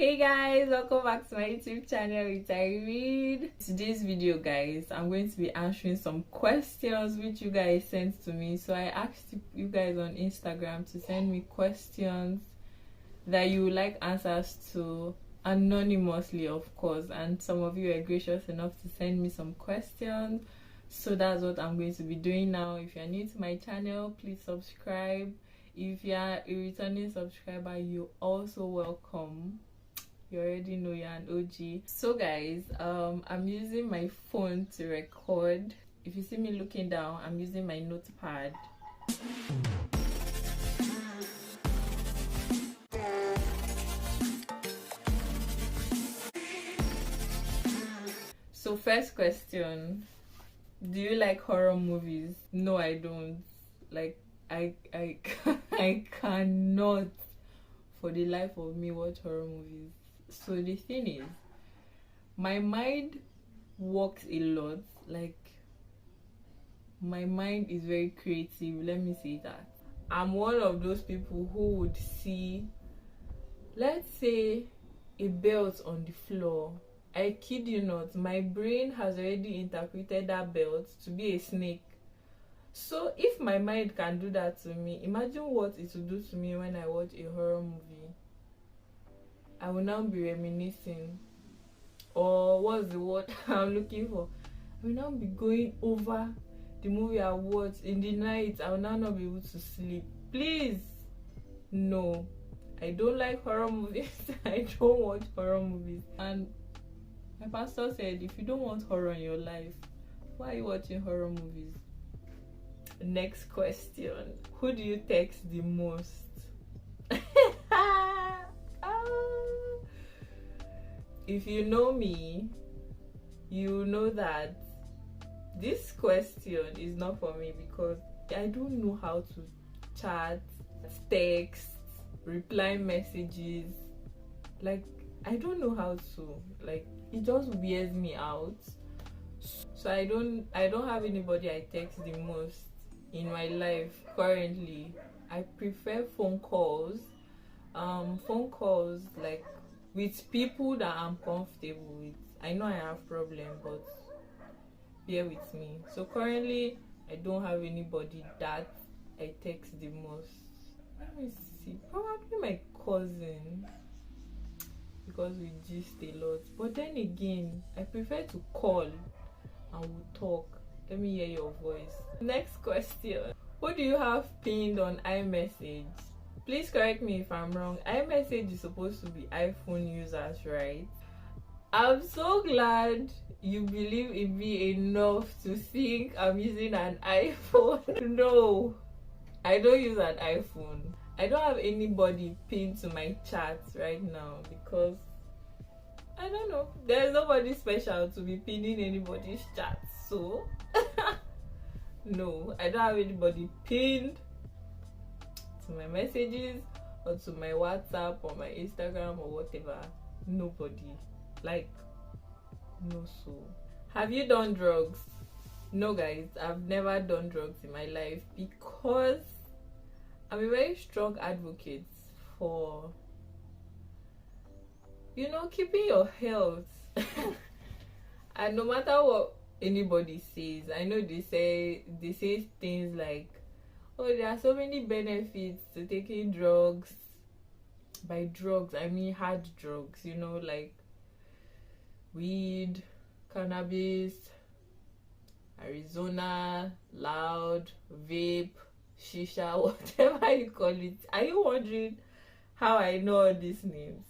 Hey guys, welcome back to my YouTube channel with Irene. Today's video, guys, I'm going to be answering some questions which you guys sent to me. So I asked you guys on Instagram to send me questions that you would like answers to anonymously, of course, and some of you are gracious enough to send me some questions. So that's what I'm going to be doing now. If you're new to my channel, please subscribe. If you're a returning subscriber, you're also welcome. You already know you're an OG. So guys, I'm using my phone to record. If you see me looking down, I'm using my notepad. So first question, do you like horror movies? No, I don't. Like I cannot for the life of me watch horror movies. So the thing is, my mind works a lot. Like, my mind is very creative, let me say that. I'm one of those people who would see, let's say, a belt on the floor. I kid you not, my brain has already interpreted that belt to be a snake. So if my mind can do that to me, imagine what it will do to me when I watch a horror movie. I will now be reminiscing, or what's the word I'm looking for? I will now be going over the movie I watched in the night. I will now not be able to sleep. Please, no, I don't like horror movies. I don't watch horror movies. And my pastor said, if you don't want horror in your life, why are you watching horror movies? Next question, who do you text the most? If you know me, you know that this question is not for me because I don't know how to chat, text, reply messages. Like, I don't know how to. Like, it just weirds me out. So I don't have anybody I text the most in my life currently. I prefer phone calls. Phone calls, like, with people that I'm comfortable with. I know I have problems, but bear with me. So currently, I don't have anybody that I text the most. Let me see. Probably my cousin, because we gist a lot. But then again, I prefer to call and we'll talk. Let me hear your voice. Next question. Who do you have pinned on iMessage? Please correct me if I'm wrong. iMessage is supposed to be iPhone users, right? I'm so glad you believe in me enough to think I'm using an iPhone. No, I don't use an iPhone. I don't have anybody pinned to my chats right now because I don't know. There's nobody special to be pinning anybody's chats. So no, I don't have anybody pinned to my messages or to my WhatsApp or my Instagram or whatever. Nobody. Like, no. So have you done drugs? No guys, I've never done drugs in my life because I'm a very strong advocate for, keeping your health. And no matter what anybody says, I know they say things like, oh, there are so many benefits to taking drugs. By drugs, I mean hard drugs, like weed, cannabis, Arizona, loud, vape, shisha, whatever you call it. Are you wondering how I know all these names?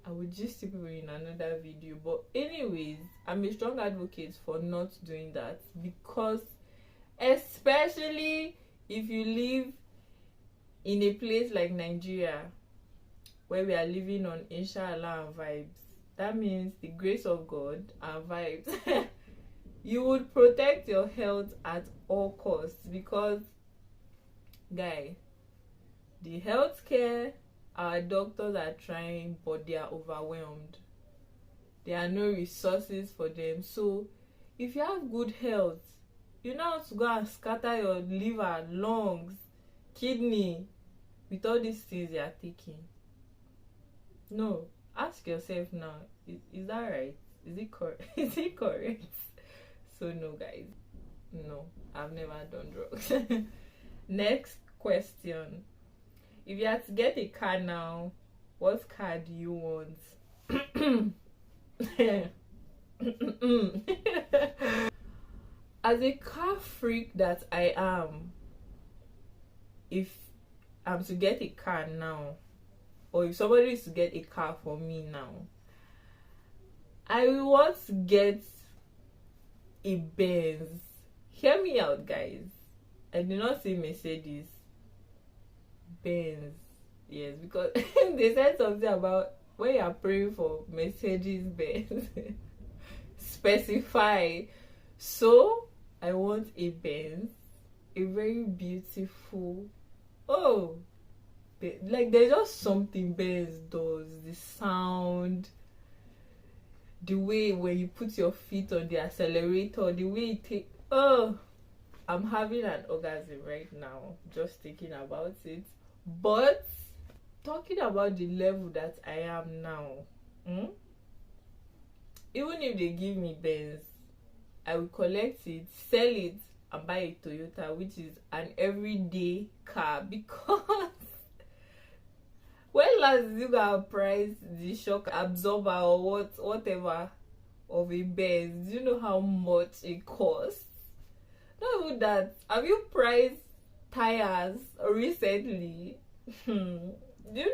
I would just see people in another video. But anyways, I'm a strong advocate for not doing that because, especially if you live in a place like Nigeria where we are living on inshallah and vibes, that means the grace of God and vibes. You would protect your health at all costs because, guy, the healthcare, our doctors are trying, but they are overwhelmed. There are no resources for them. So if you have good health, you know how to go and scatter your liver, lungs, kidney with all these things you are taking. No, ask yourself now. Is that right? Is it correct? Is it correct? So no, guys. No, I've never done drugs. Next question. If you had to get a car now, what car do you want? As a car freak that I am, if I'm to get a car now, or if somebody is to get a car for me now, I want to get a Benz. Hear me out, guys. I did not say Mercedes. Benz. Yes, because they said something about when you are praying for Mercedes Benz. Specify. So I want a Benz, a very beautiful. Oh, like there's just something Benz does. The sound, the way when you put your feet on the accelerator, the way it takes. Oh, I'm having an orgasm right now just thinking about it. But talking about the level that I am now, even if they give me Benz, I will collect it, sell it, and buy a Toyota, which is an everyday car. Because when last you got price the shock absorber or whatever of a Benz, do you know how much it costs? Not even that. Have you priced tires recently? Do you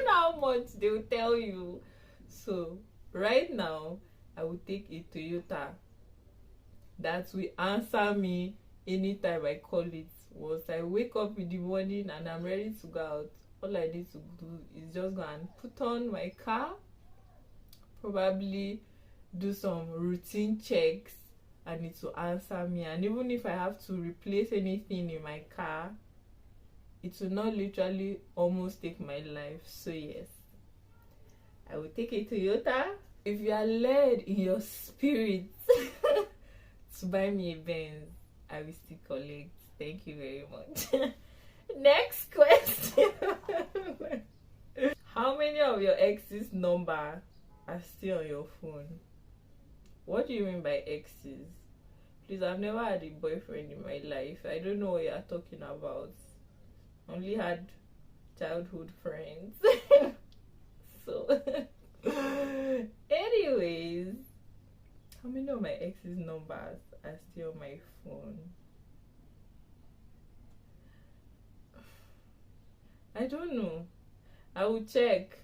know how much they will tell you? So right now I will take a Toyota that will answer me anytime I call it. Once I wake up in the morning and I'm ready to go out, all I need to do is just go and put on my car, probably do some routine checks, and it will answer me. And even if I have to replace anything in my car, it will not literally almost take my life. So yes, I will take a Toyota. If you are led in your spirit to buy me a Benz, I will still collect. Thank you very much. Next question. How many of your ex's number are still on your phone? What do you mean by exes? Please, I've never had a boyfriend in my life. I don't know what you're talking about. Only had childhood friends. So anyways, how many of my ex's numbers are still on my phone? I don't know. I will check.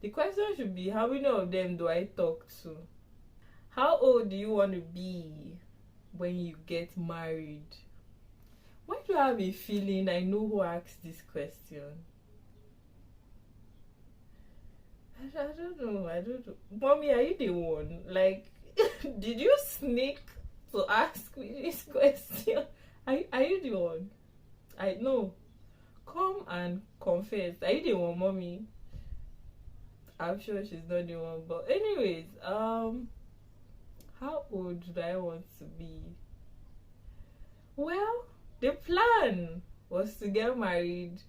The question should be, how many of them do I talk to? How old do you want to be when you get married? Why do I have a feeling I know who asked this question? I don't know. Mommy, are you the one? Like, did you sneak to ask me this question? Are you the one? I know. Come and confess. Are you the one, Mommy? I'm sure she's not the one. But anyways, how old do I want to be? Well, the plan was to get married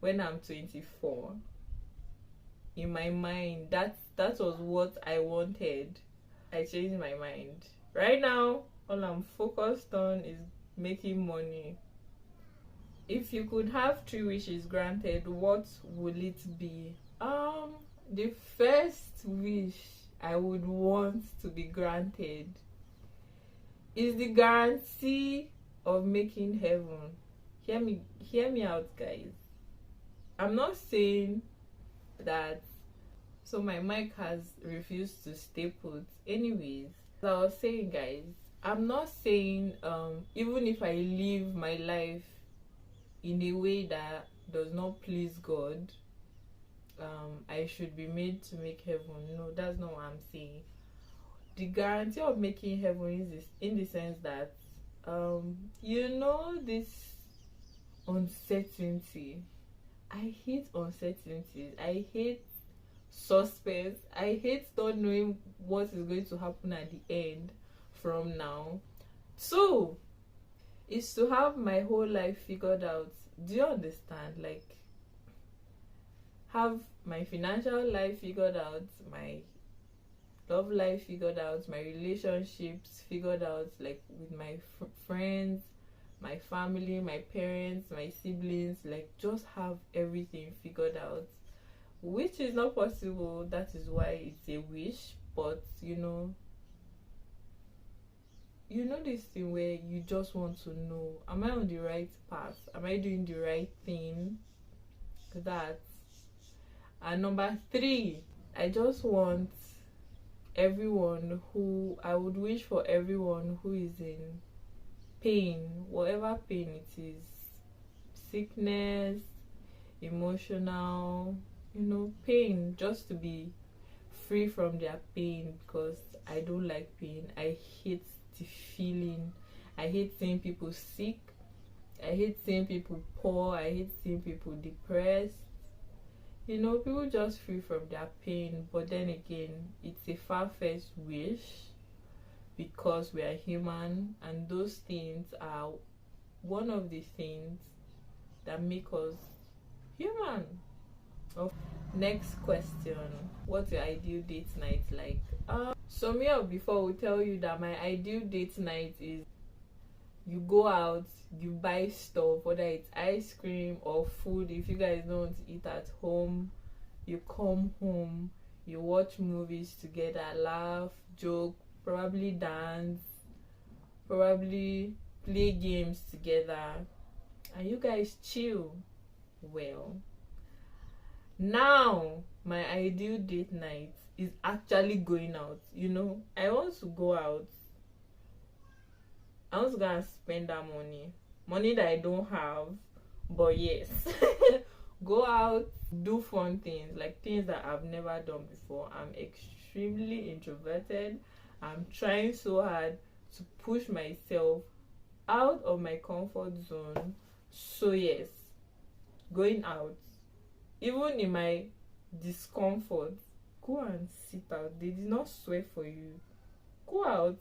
when I'm 24. In my mind, that was what I wanted. I changed my mind. Right now, all I'm focused on is making money. If you could have 3 wishes granted, what would it be? The first wish I would want to be granted is the guarantee of making heaven. Hear me out, guys. I'm not saying that. So my mic has refused to stay put. Anyways, as I was saying, guys, I'm not saying even if I live my life in a way that does not please God, I should be made to make heaven. No, that's not what I'm saying. The guarantee of making heaven is in the sense that this uncertainty. I hate uncertainties. I hate suspense. I hate not knowing what is going to happen at the end from now. So it's to have my whole life figured out. Do you understand? Like, have my financial life figured out, my love life figured out, my relationships figured out, like with my friends, my family, my parents, my siblings, like just have everything figured out, which is not possible. That is why it's a wish. But this thing where you just want to know, am I on the right path? Am I doing the right thing? That. And number 3, I just want I would wish for everyone who is in pain, whatever pain it is, sickness, emotional, pain, just to be free from their pain, because I don't like pain. I hate the feeling. I hate seeing people sick. I hate seeing people poor. I hate seeing people depressed. People just free from their pain. But then again, it's a far-fetched wish, because we are human, and those things are one of the things that make us human. Next question: what's your ideal date night like? So me or before will tell you that my ideal date night is you go out, you buy stuff, whether it's ice cream or food. If you guys don't want to eat at home, you come home, you watch movies together, laugh, joke, probably dance, probably play games together, and you guys chill. Well, now my ideal date night is actually going out. I want to go out. I want to go and spend that money that I don't have, but yes. Go out, do fun things, like things that I've never done before. I'm extremely introverted. I'm trying so hard to push myself out of my comfort zone. So yes, going out, even in my discomfort, go and sit out. They did not swear for you. Go out,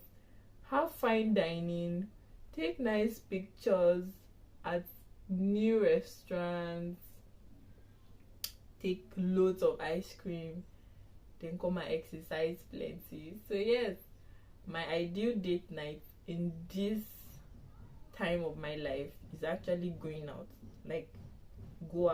have fine dining, take nice pictures at new restaurants, take loads of ice cream, then come and exercise plenty. So yes, my ideal date night in this time of my life is actually going out. Like, go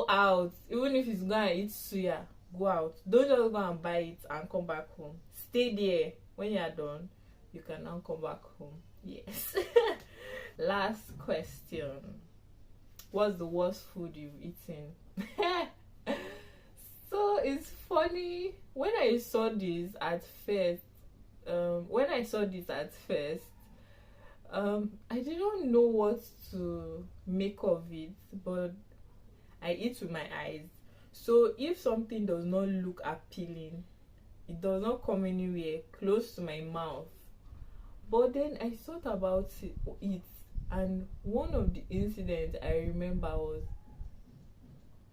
out, even if it's gonna eat suya, go out. Don't just go and buy it and come back home. Stay there. When you're done, you can now come back home. Yes. Last question: what's the worst food you've eaten? So it's funny, when I saw this at first, I didn't know what to make of it, but I eat with my eyes. So if something does not look appealing, it does not come anywhere close to my mouth. But then I thought about it, and one of the incidents I remember was,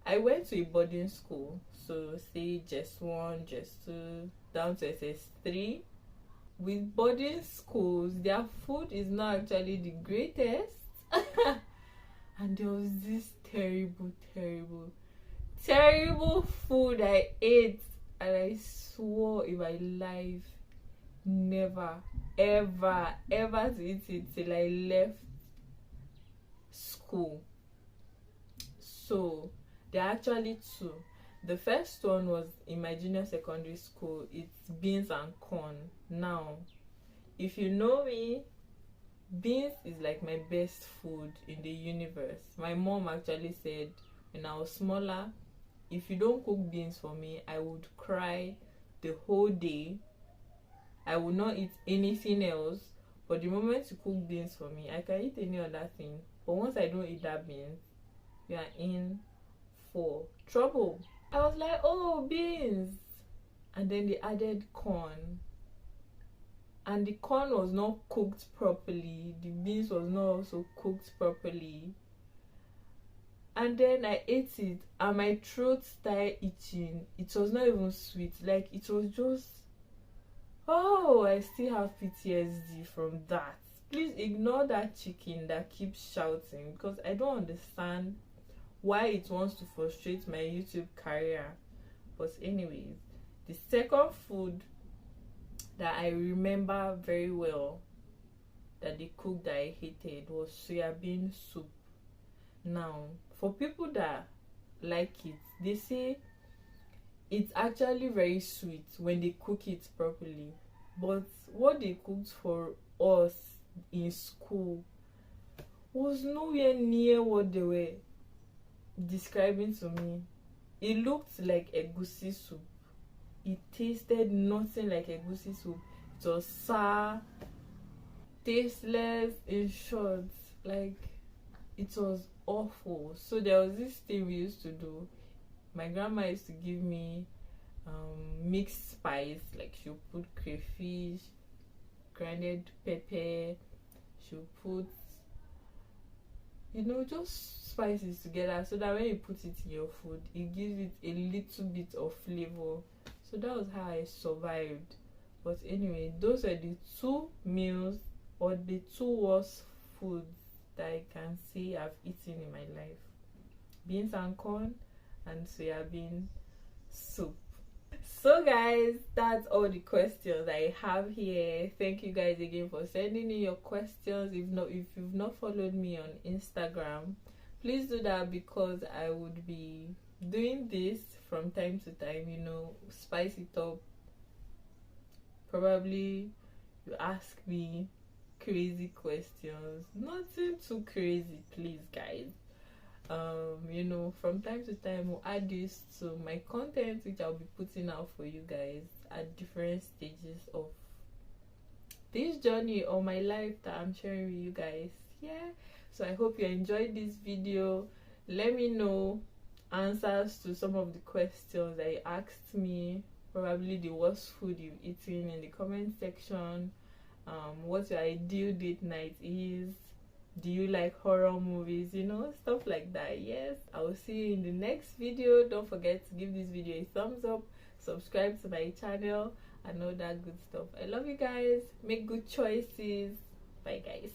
I went to a boarding school, so say just 1, just 2, down to SS3. With boarding schools, their food is not actually the greatest. And there was this terrible food I ate, and I swore in my life never, ever to eat it till I left school. So there are actually 2. The first one was in my junior secondary school. It's beans and corn. Now, if you know me, beans is like my best food in the universe. My mom actually said when I was smaller, if you don't cook beans for me, I would cry the whole day. I would not eat anything else. But the moment you cook beans for me, I can eat any other thing. But once I don't eat that beans, you are in for trouble. I was like, oh, beans. And then they added corn. And the corn was not cooked properly. The beans was not also cooked properly. And then I ate it, and my throat started itching. It was not even sweet. Like, it was just, oh, I still have PTSD from that. Please ignore that chicken that keeps shouting, because I don't understand why it wants to frustrate my YouTube career. But anyways, the second food that I remember very well that they cooked that I hated was soya bean soup. Now, for people that like it, they say it's actually very sweet when they cook it properly. But what they cooked for us in school was nowhere near what they were describing to me. It looked like egusi soup. It tasted nothing like egusi soup. It was sour, tasteless, in short. Like, it was awful. So there was this thing we used to do. My grandma used to give me mixed spice. Like, she'll put crayfish, grinded pepper, she'll put, just spices together, so that when you put it in your food, it gives it a little bit of flavor. So that was how I survived. But anyway, those are the two meals, or the two worst foods that I can say I've eaten in my life: beans and corn and soya bean soup. So guys, that's all the questions I have here. Thank you guys again for sending in your questions. If you've not followed me on Instagram, please do that, because I would be doing this from time to time, spice it up. Probably you ask me crazy questions, nothing too crazy, please guys. From time to time we'll add this to my content, which I'll be putting out for you guys at different stages of this journey or my life that I'm sharing with you guys. Yeah, so I hope you enjoyed this video. Let me know answers to some of the questions that you asked me, probably the worst food you've eaten, in the comment section. What your ideal date night is. Do you like horror movies? Stuff like that. Yes, I will see you in the next video. Don't forget to give this video a thumbs up, subscribe to my channel, and all that good stuff. I love you guys. Make good choices. Bye guys.